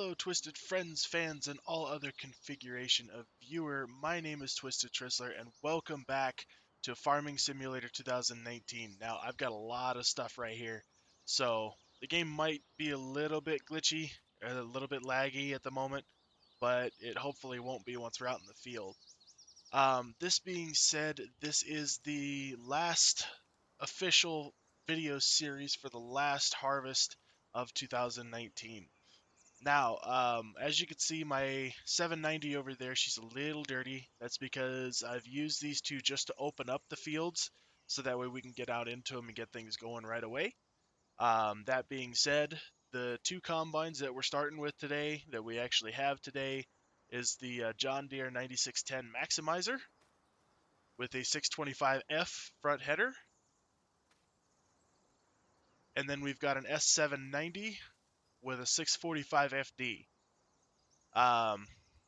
Hello, Twisted friends, fans, and all other configuration of viewer. My name is Twisted Trisler, and welcome back to Farming Simulator 2019. Now, I've got a lot of stuff right here, so the game might be a little bit glitchy, or a little bit laggy at the moment, but it hopefully won't be once we're out in the field. This being said, this is the last official video series for the last harvest of 2019. Now, as you can see, my 790 over there, she's a little dirty. That's because I've used these two just to open up the fields, so that way we can get out into them and get things going right away. That being said, the two combines that we're starting with today, that we actually have today, is the John Deere 9610 Maximizer with a 625F front header. And then we've got an S790 with a 645 FD.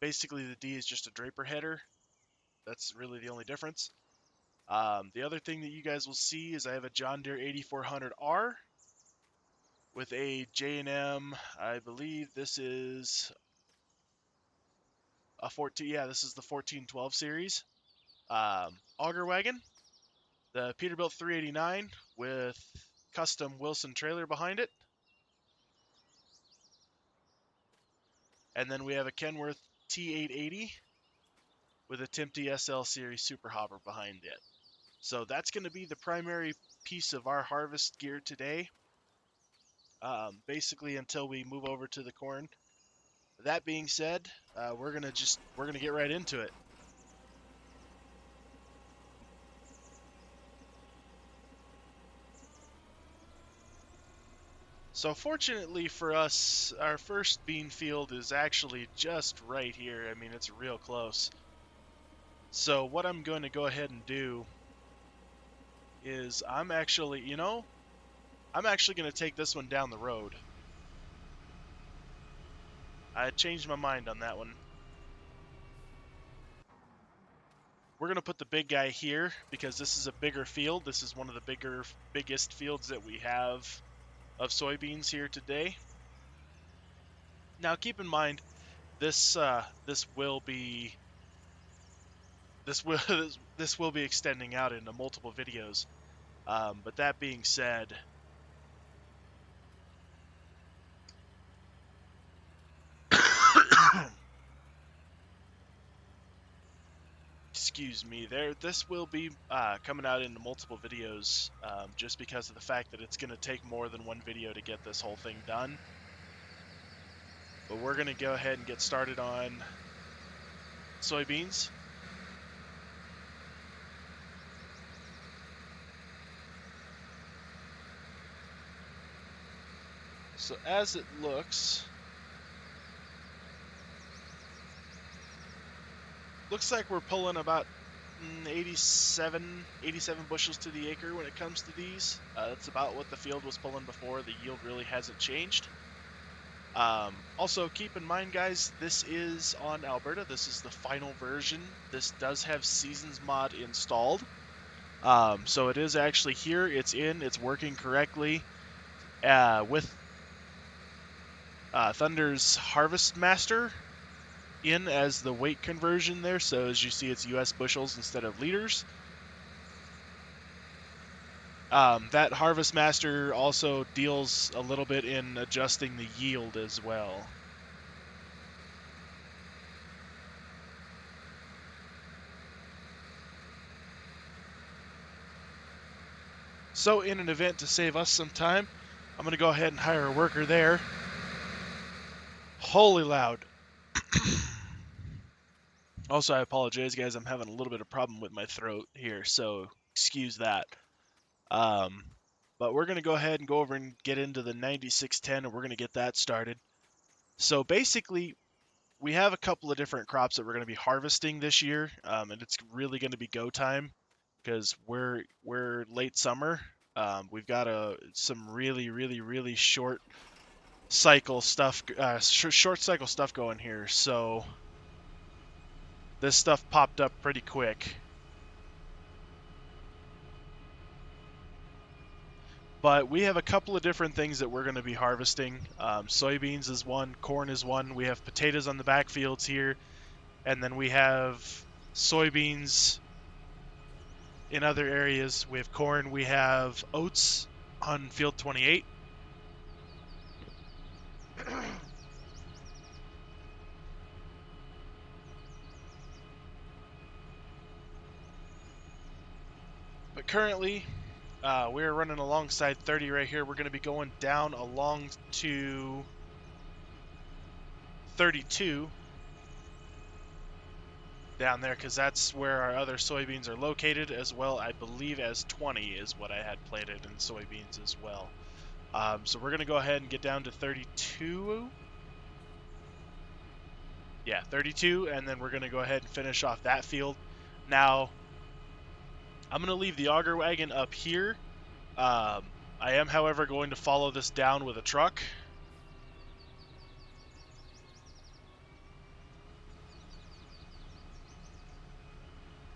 Basically, the D is just a draper header. That's really the only difference. The other thing that you guys will see is I have a John Deere 8400R with a J&M. I believe this is a 14. Yeah, this is the 1412 series. Auger wagon, the Peterbilt 389 with custom Wilson trailer behind it. And then we have a Kenworth T880 with a Timpty SL Series Super Hopper behind it. So that's going to be the primary piece of our harvest gear today, basically until we move over to the corn. That being said, we're gonna get right into it. So fortunately for us, our first bean field is actually just right here. I mean, it's real close. So what I'm going to go ahead and do is I'm actually going to take this one down the road. I changed my mind on that one. We're going to put the big guy here because this is a bigger field. This is one of the biggest fields that we have of soybeans here today. Now keep in mind, this will be extending out into multiple videos. But that being said, excuse me, this will be coming out into multiple videos, just because of the fact that it's going to take more than one video to get this whole thing done. But we're going to go ahead and get started on soybeans. So as it looks like we're pulling about 87 bushels to the acre when it comes to these. That's about what the field was pulling before. The yield really hasn't changed. Also, keep in mind, guys, this is on Alberta. This is the final version. This does have Seasons mod installed. So it is actually here. It's working correctly. With Thunder's Harvest Master in as the weight conversion there. So as you see, it's US bushels instead of liters. That Harvest Master also deals a little bit in adjusting the yield as well. So in an event to save us some time, I'm going to go ahead and hire a worker there. Holy loud. Also, I apologize, guys. I'm having a little bit of problem with my throat here, so excuse that. But we're going to go ahead and go over and get into the 9610, and we're going to get that started. So basically, we have a couple of different crops that we're going to be harvesting this year, and it's really going to be go time because we're late summer. We've got some really short cycle stuff, short cycle stuff going here. So this stuff popped up pretty quick. But we have a couple of different things that we're going to be harvesting. Soybeans is one, corn is one. We have potatoes on the backfields here, and then we have soybeans in other areas. We have corn. We have oats on field 28. But currently, we're running alongside 30 right here. We're going to be going down along to 32 down there because that's where our other soybeans are located, as well, I believe, as 20 is what I had planted in soybeans as well. So we're going to go ahead and get down to 32. Yeah, 32, and then we're going to go ahead and finish off that field. Now, I'm going to leave the auger wagon up here. I am, however, going to follow this down with a truck.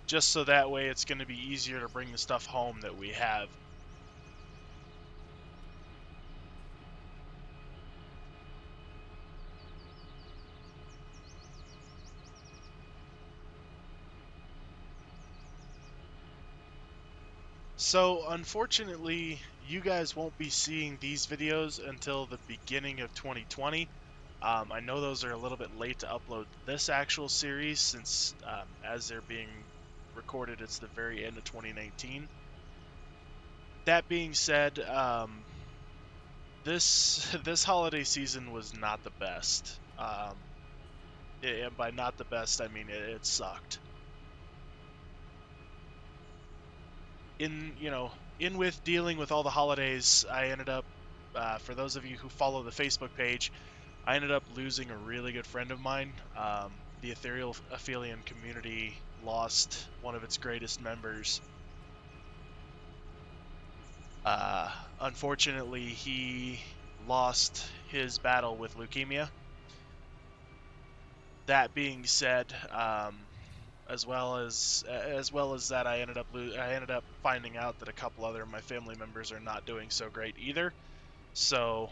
Just so that way it's going to be easier to bring the stuff home that we have. So, unfortunately, you guys won't be seeing these videos until the beginning of 2020. I know those are a little bit late to upload this actual series since as they're being recorded, it's the very end of 2019. That being said, this holiday season was not the best. And by not the best, I mean it sucked. In with dealing with all the holidays, I ended up, for those of you who follow the Facebook page, I ended up losing a really good friend of mine. The ethereal aphelion community lost one of its greatest members. Unfortunately, he lost his battle with leukemia. That being said, as well as that, I ended up finding out that a couple other of my family members are not doing so great either. So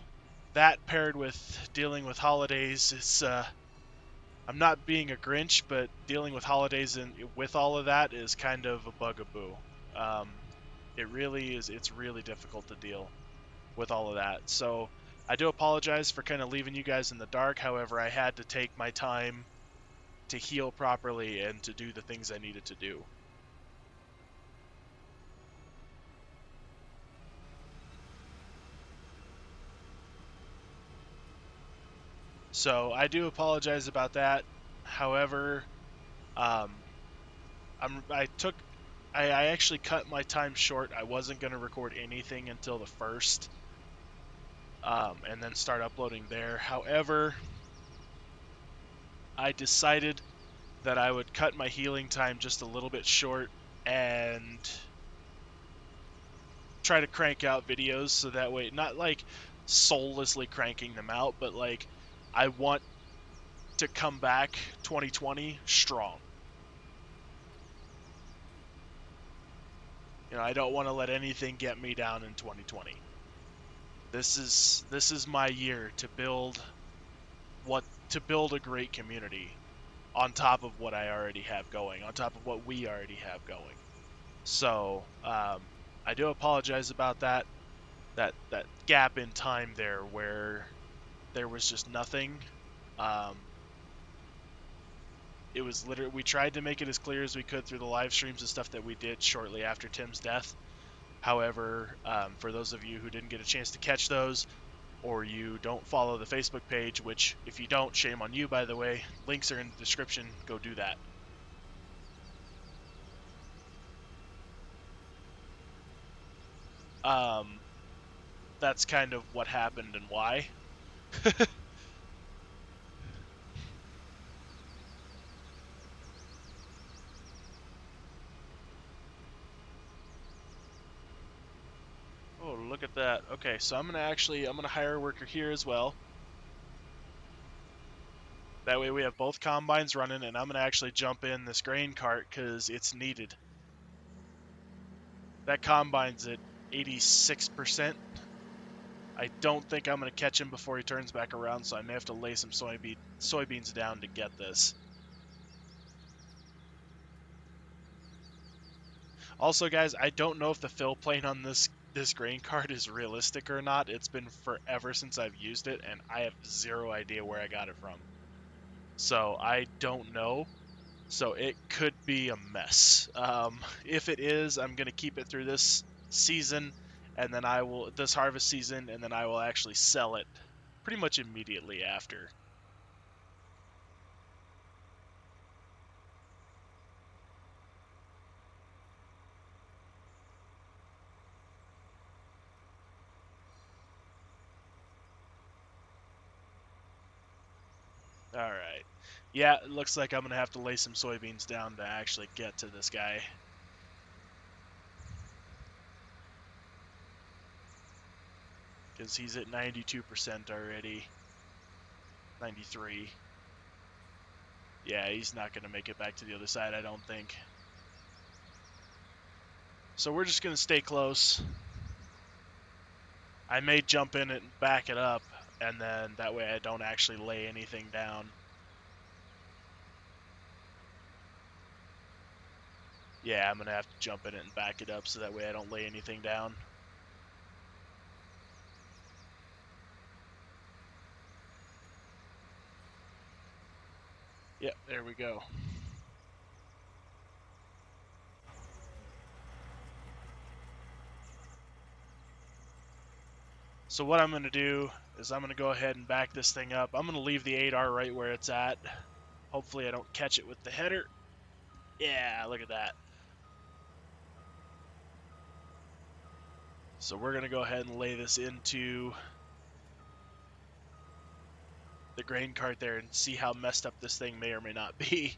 that paired with dealing with holidays, it's I'm not being a Grinch, but dealing with holidays and with all of that is kind of a bugaboo. Um, it really is. It's really difficult to deal with all of that. So I do apologize for kind of leaving you guys in the dark. However, I had to take my time to heal properly and to do the things I needed to do. So I do apologize about that. However, um, I actually cut my time short. I wasn't going to record anything until the 1st, and then start uploading there. However, I decided that I would cut my healing time just a little bit short and try to crank out videos so that way, not like soullessly cranking them out, but like I want to come back 2020 strong. I don't want to let anything get me down in 2020. This is my year to build a great community on top of what I already have going, on top of what we already have going. So I do apologize about that gap in time there where there was just nothing. It was literally, we tried to make it as clear as we could through the live streams and stuff that we did shortly after Tim's death. However, for those of you who didn't get a chance to catch those, or you don't follow the Facebook page, which if you don't, shame on you, by the way, links are in the description, go do that. That's kind of what happened and why. Oh, look at that. Okay, so I'm gonna hire a worker here as well. That way we have both combines running, and I'm gonna actually jump in this grain cart because it's needed. That combine's it. 86%. I don't think I'm going to catch him before he turns back around, so I may have to lay some soybeans down to get this. Also, guys, I don't know if the fill plane on this grain cart is realistic or not. It's been forever since I've used it, and I have zero idea where I got it from. So I don't know. So it could be a mess. If it is, I'm going to keep it through this season, and then this harvest season, and then I will actually sell it pretty much immediately after. All right. Yeah, it looks like I'm going to have to lay some soybeans down to actually get to this guy. Because he's at 92% already. 93. Yeah, he's not going to make it back to the other side, I don't think. So we're just going to stay close. I may jump in it and back it up, and then that way I don't actually lay anything down. Yeah, I'm going to have to jump in it and back it up so that way I don't lay anything down. Yep, there we go. So what I'm going to do is I'm going to go ahead and back this thing up. I'm going to leave the 8R right where it's at. Hopefully I don't catch it with the header. Yeah, look at that. So we're going to go ahead and lay this into the grain cart there and see how messed up this thing may or may not be.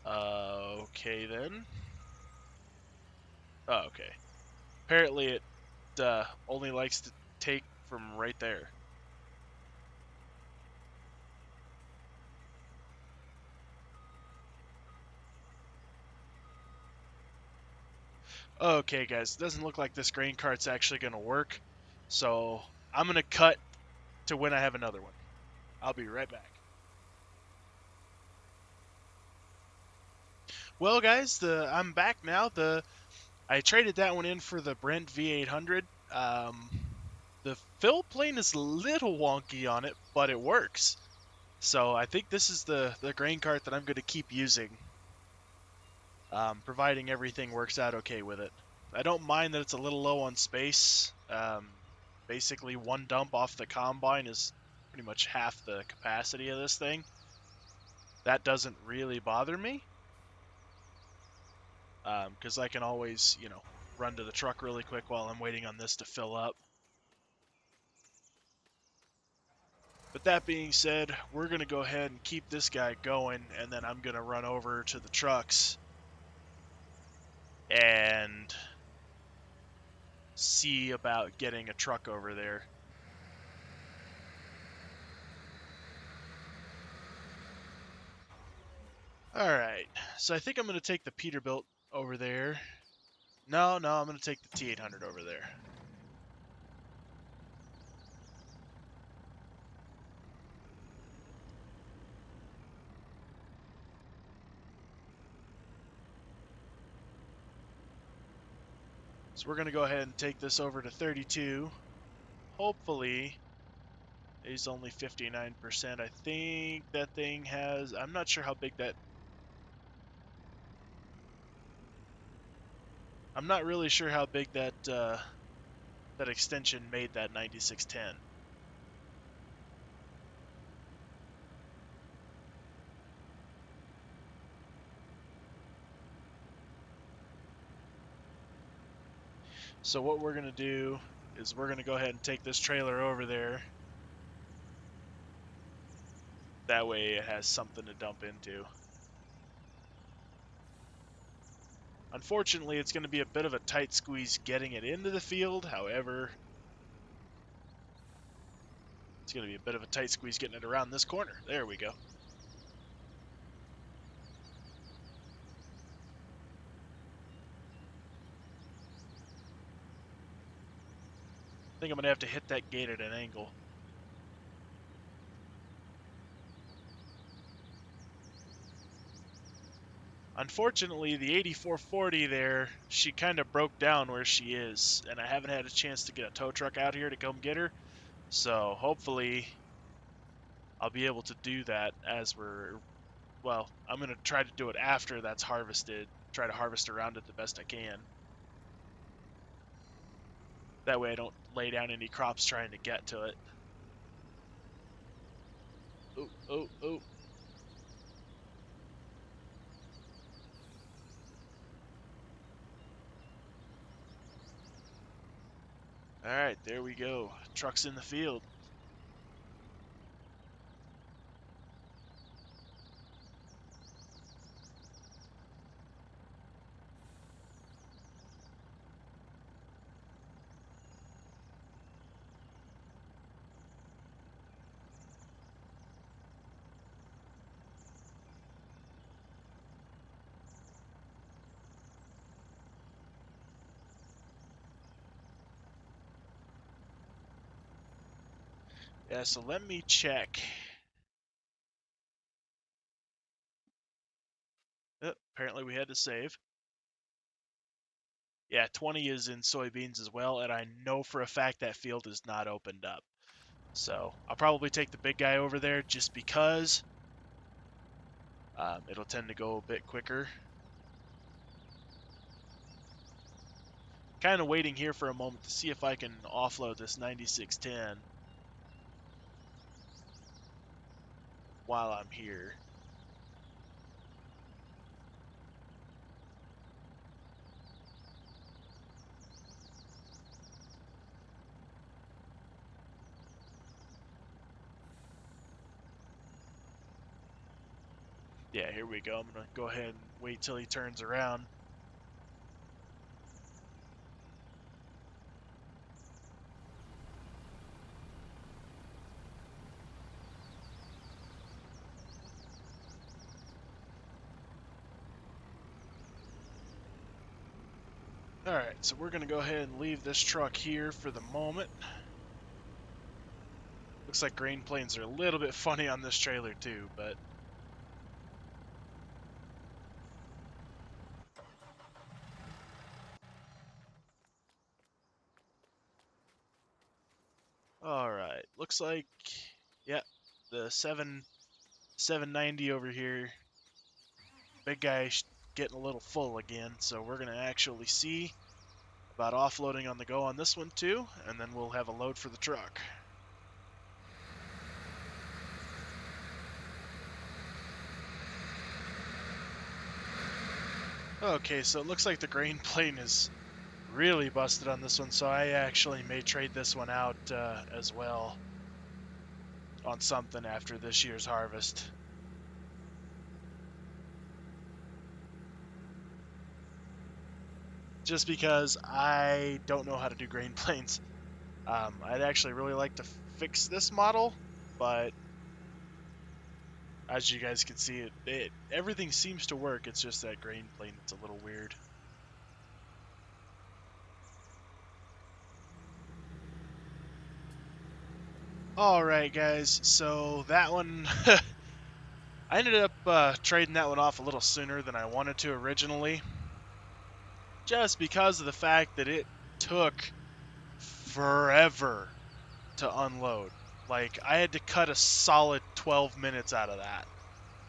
Okay then. Oh, okay. Apparently it only likes to take from right there. Okay, guys, doesn't look like this grain cart's actually going to work. So I'm going to cut to when I have another one. I'll be right back. Well, guys, I'm back now. I traded that one in for the Brent V800. The fill plane is a little wonky on it, but it works. So I think this is the grain cart that I'm going to keep using, providing everything works out okay with it. I don't mind that it's a little low on space. Basically, one dump off the combine is pretty much half the capacity of this thing. That doesn't really bother me, because I can always, run to the truck really quick while I'm waiting on this to fill up. But that being said, we're going to go ahead and keep this guy going, and then I'm going to run over to the trucks and see about getting a truck over there. Alright, so I think I'm going to take the Peterbilt over there. No, I'm going to take the T800 over there. So we're going to go ahead and take this over to 32. Hopefully, he's only 59%. I think that thing has... I'm not sure how big that... I'm not really sure how big that extension made that 9610. So what we're going to do is we're going to go ahead and take this trailer over there. That way it has something to dump into. Unfortunately, it's going to be a bit of a tight squeeze getting it into the field. However, It's going to be a bit of a tight squeeze getting it around this corner. There we go. I think I'm going to have to hit that gate at an angle. Unfortunately, the 8440 there, she kind of broke down where she is, and I haven't had a chance to get a tow truck out here to come get her. So hopefully I'll be able to do that as well, I'm going to try to do it after that's harvested, try to harvest around it the best I can. That way I don't lay down any crops trying to get to it. Oh, oh, oh. All right, there we go. Truck's in the field. Yeah, so let me check. Oh, apparently we had to save. Yeah, 20 is in soybeans as well, and I know for a fact that field is not opened up. So I'll probably take the big guy over there just because it'll tend to go a bit quicker. Kind of waiting here for a moment to see if I can offload this 9610 while I'm here. Yeah, here we go. I'm going to go ahead and wait till he turns around. Alright, so we're going to go ahead and leave this truck here for the moment. Looks like grain planes are a little bit funny on this trailer too, but... Alright, looks like, yeah, the 790 over here, big guy getting a little full again, so we're going to actually see about offloading on the go on this one too, and then we'll have a load for the truck. Okay, so it looks like the grain plane is really busted on this one, so I actually may trade this one out as well on something after this year's harvest. Just because I don't know how to do grain planes. I'd actually really like to fix this model, but as you guys can see, everything seems to work. It's just that grain plane that's a little weird. All right, guys. So that one, I ended up trading that one off a little sooner than I wanted to originally, just because of the fact that it took forever to unload. Like, I had to cut a solid 12 minutes out of that,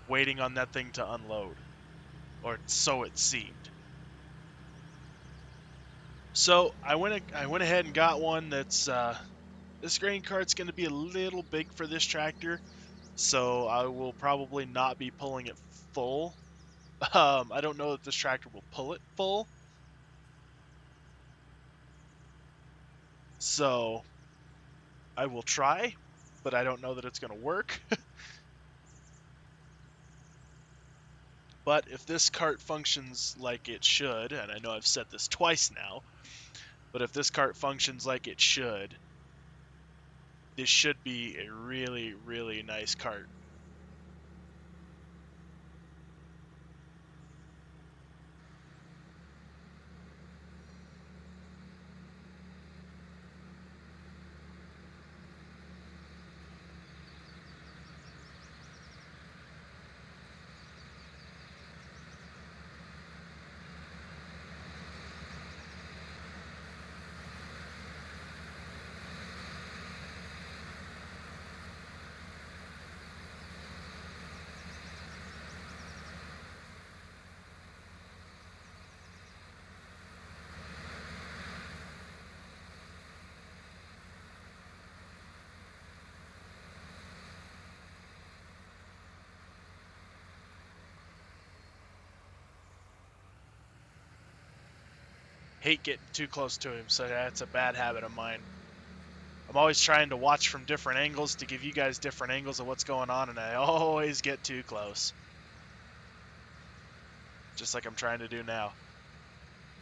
waiting on that thing to unload, or so it seemed. So I went ahead and got one that's this grain cart's going to be a little big for this tractor, so I will probably not be pulling it full. I don't know that this tractor will pull it full, so I will try, but I don't know that it's going to work. But if this cart functions like it should, and I know I've said this twice now, but if this cart functions like it should, this should be a really, really nice cart. Hate getting too close to him, so that's a bad habit of mine. I'm always trying to watch from different angles to give you guys different angles of what's going on, and I always get too close. Just like I'm trying to do now.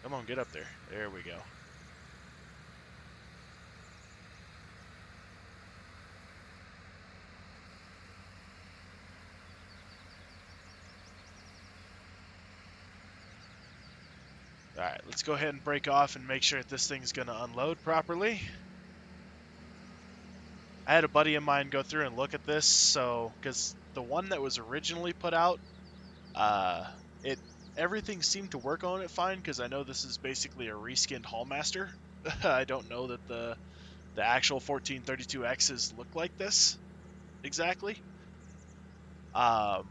Come on, get up there. There we go. Alright, let's go ahead and break off and make sure that this thing's going to unload properly. I had a buddy of mine go through and look at this, so because the one that was originally put out, everything seemed to work on it fine, because I know this is basically a reskinned Hallmaster. I don't know that the actual 1432Xs look like this exactly. But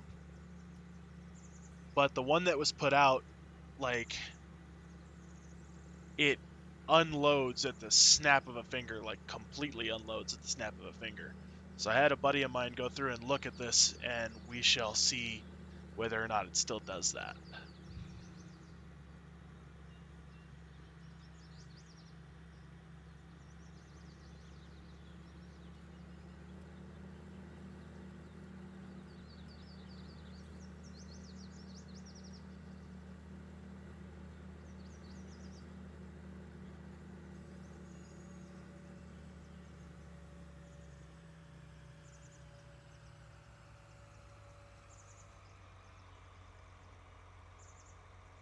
the one that was put out, like, it unloads at the snap of a finger, like completely unloads at the snap of a finger. So I had a buddy of mine go through and look at this, and we shall see whether or not it still does that.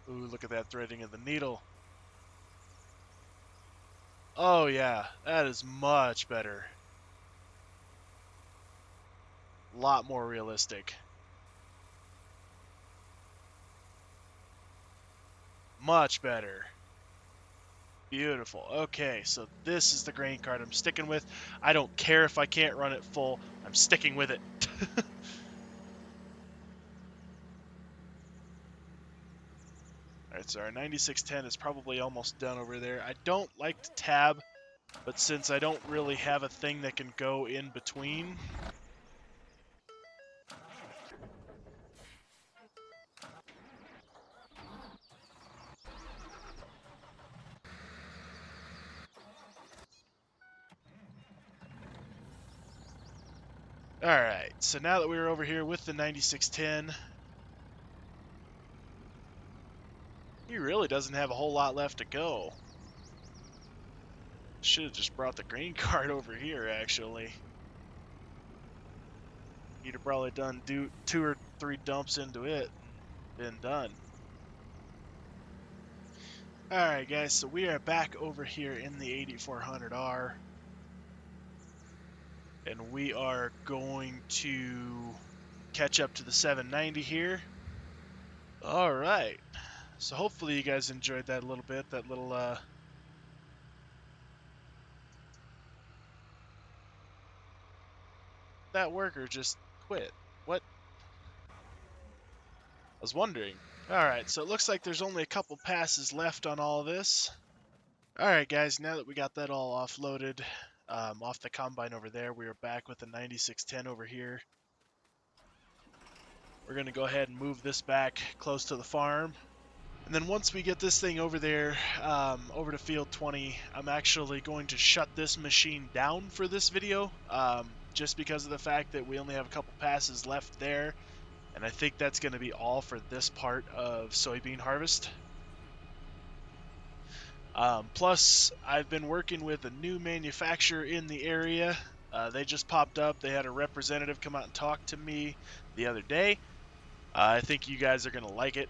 Ooh, look at that threading of the needle. Oh yeah, that is much better. A lot more realistic. Much better. Beautiful. Okay, so this is the grain cart I'm sticking with. I don't care if I can't run it full. I'm sticking with it. Alright, so our 9610 is probably almost done over there. I don't like to tab, but since I don't really have a thing that can go in between, alright, so now that we're over here with the 9610, he really doesn't have a whole lot left to go. Should have just brought the grain cart over here, actually. He'd have probably done 2 or 3 dumps into it and been done. Alright guys, so we are back over here in the 8400R. And we are going to catch up to the 790 here. Alright, so hopefully you guys enjoyed that a little bit, that little that worker just quit. What? I was wondering. Alright, so it looks like there's only a couple passes left on all this. Alright guys, now that we got that all offloaded off the combine over there, we are back with the 9610 over here. We're going to go ahead and move this back close to the farm. And then once we get this thing over there, over to field 20, I'm actually going to shut this machine down for this video, just because of the fact that we only have a couple passes left there. And I think that's going to be all for this part of soybean harvest. Plus, I've been working with a new manufacturer in the area They just popped up. They had a representative come out and talk to me the other day. I think you guys are gonna like it.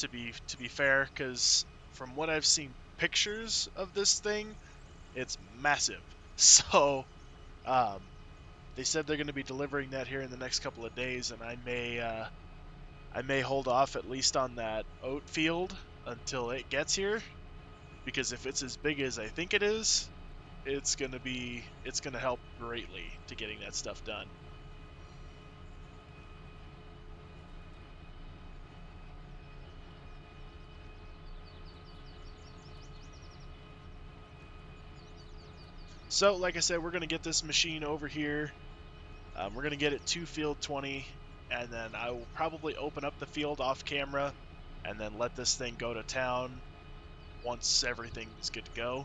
To be fair, because from what I've seen pictures of this thing, it's massive. So um, they said they're going to be delivering that here in the next couple of days, and I may hold off at least on that oat field until it gets here, because if it's as big as I think it is, it's gonna help greatly to getting that stuff done. So, like I said, we're gonna get this machine over here. We're gonna get it to field 20, and then I will probably open up the field off camera, and then let this thing go to town once everything is good to go.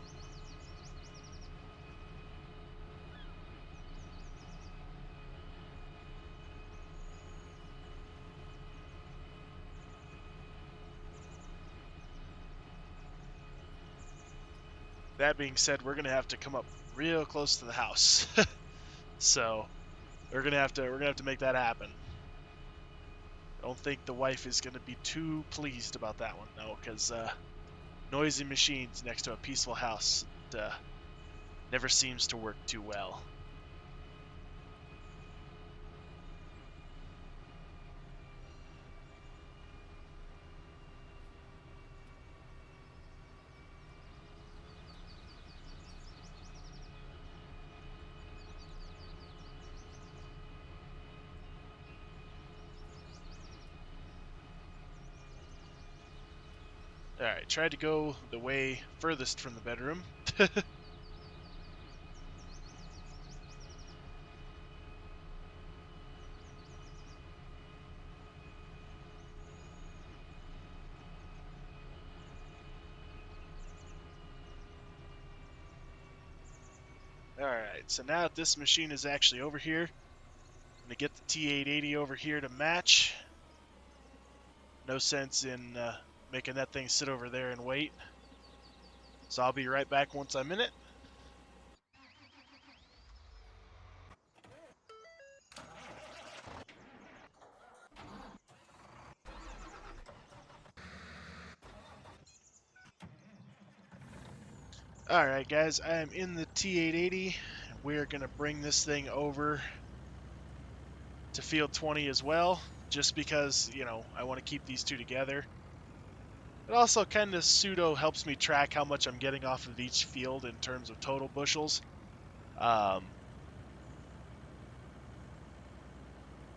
That being said, we're gonna have to come up real close to the house, so we're gonna have to make that happen. I don't think the wife is gonna be too pleased about that one though, because noisy machines next to a peaceful house, it never seems to work too well. All right, tried to go the way furthest from the bedroom. Alright, so now that this machine is actually over here, I'm going to get the T880 over here to match. No sense in making that thing sit over there and wait. So I'll be right back once I'm in it. Alright guys, I am in the T880. We're going to bring this thing over to field 20 as well, just because, I want to keep these two together. It also kind of pseudo helps me track how much I'm getting off of each field in terms of total bushels.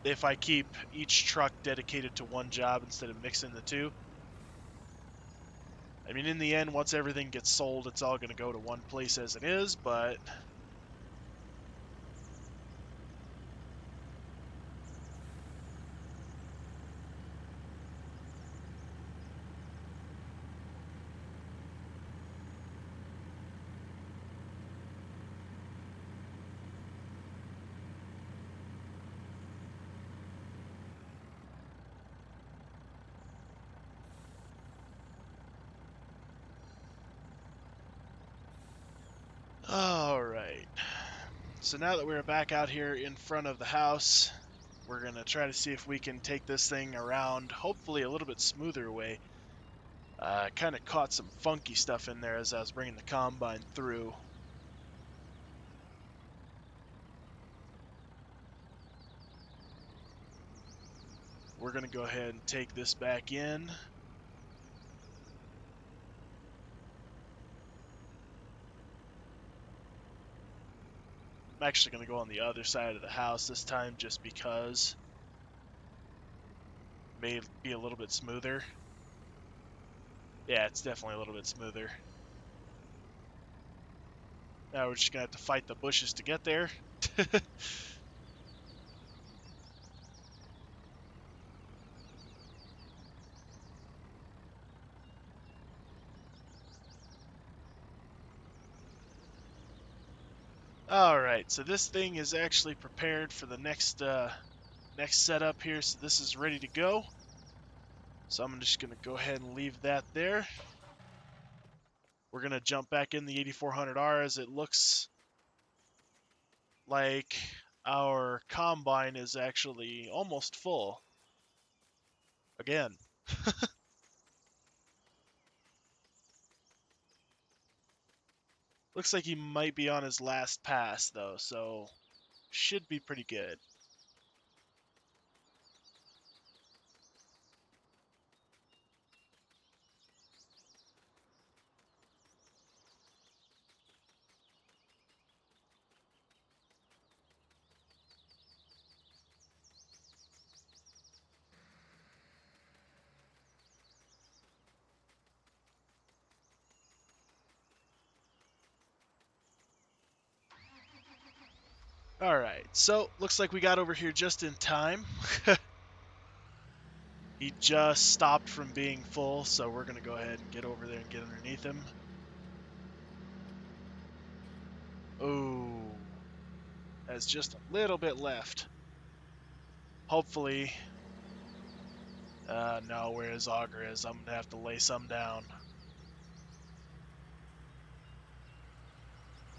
If I keep each truck dedicated to one job instead of mixing the two. I mean, in the end, once everything gets sold, it's all going to go to one place as it is, but all right. So now that we're back out here in front of the house, we're going to try to see if we can take this thing around, hopefully a little bit smoother way. Kind of caught some funky stuff in there as I was bringing the combine through. We're going to go ahead and take this back in. I'm actually going to go on the other side of the house this time just because it may be a little bit smoother. Yeah, it's definitely a little bit smoother. Now we're just going to have to fight the bushes to get there. Alright, so this thing is actually prepared for the next setup here, so this is ready to go. So I'm just going to go ahead and leave that there. We're going to jump back in the 8400R as it looks like our combine is actually almost full. Again. Looks like he might be on his last pass, though, so should be pretty good. Alright, so looks like we got over here just in time. He just stopped from being full, so we're going to go ahead and get over there and get underneath him. Oh, that's just a little bit left. Hopefully, no, where his auger is, I'm going to have to lay some down.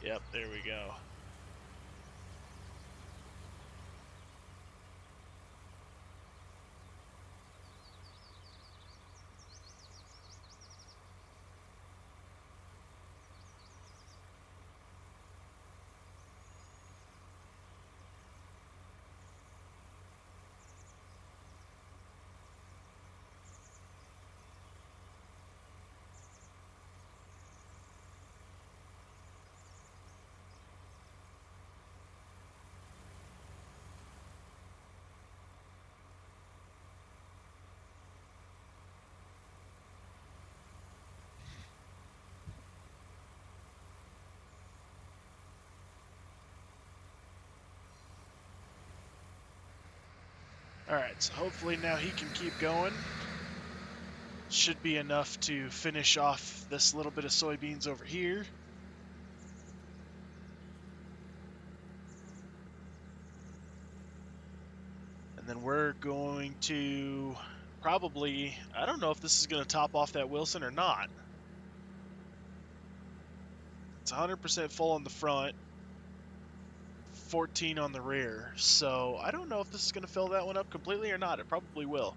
Yep, there we go. Alright, so hopefully now he can keep going. Should be enough to finish off this little bit of soybeans over here. And then we're going to probably, I don't know if this is going to top off that Wilson or not. It's 100% full on the front, 14 on the rear. So I don't know if this is going to fill that one up completely or not. It probably will.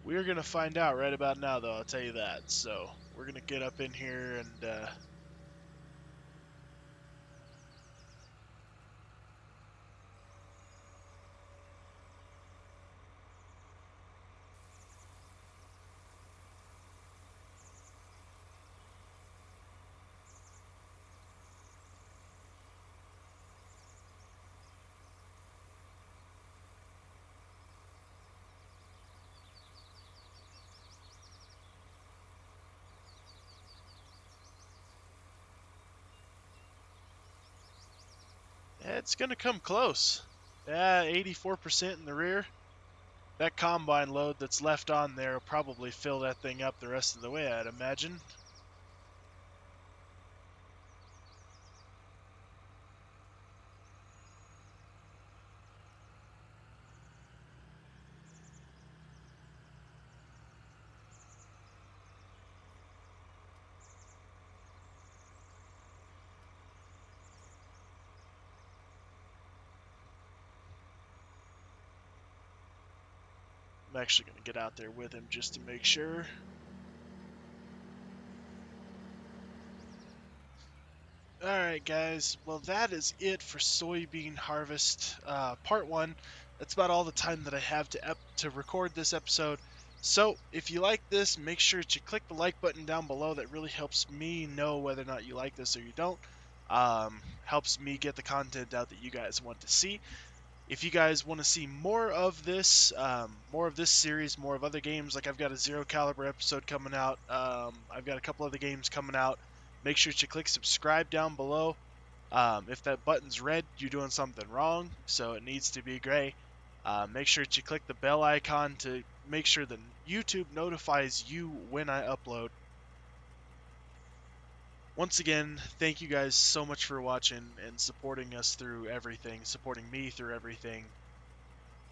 We're going to find out right about now, though, I'll tell you that. So we're going to get up in here and it's going to come close. Yeah, 84% in the rear. That combine load that's left on there will probably fill that thing up the rest of the way, I'd imagine. I'm actually going to get out there with him just to make sure. Alright guys, well that is it for soybean harvest part 1. That's about all the time that I have to record this episode. So if you like this, make sure to click the like button down below. That really helps me know whether or not you like this or you don't. Helps me get the content out that you guys want to see. If you guys want to see more of this series, more of other games, like I've got a Zero Caliber episode coming out, I've got a couple other games coming out, make sure to click subscribe down below. If that button's red, you're doing something wrong, so it needs to be gray. Make sure to click the bell icon to make sure that YouTube notifies you when I upload. once again, thank you guys so much for watching and supporting us through everything, supporting me through everything.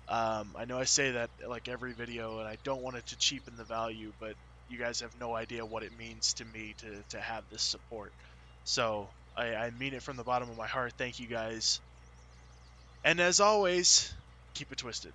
I know I say that like every video, and I don't want it to cheapen the value, but you guys have no idea what it means to me to have this support. So I mean it from the bottom of my heart. Thank you guys. And as always, keep it twisted.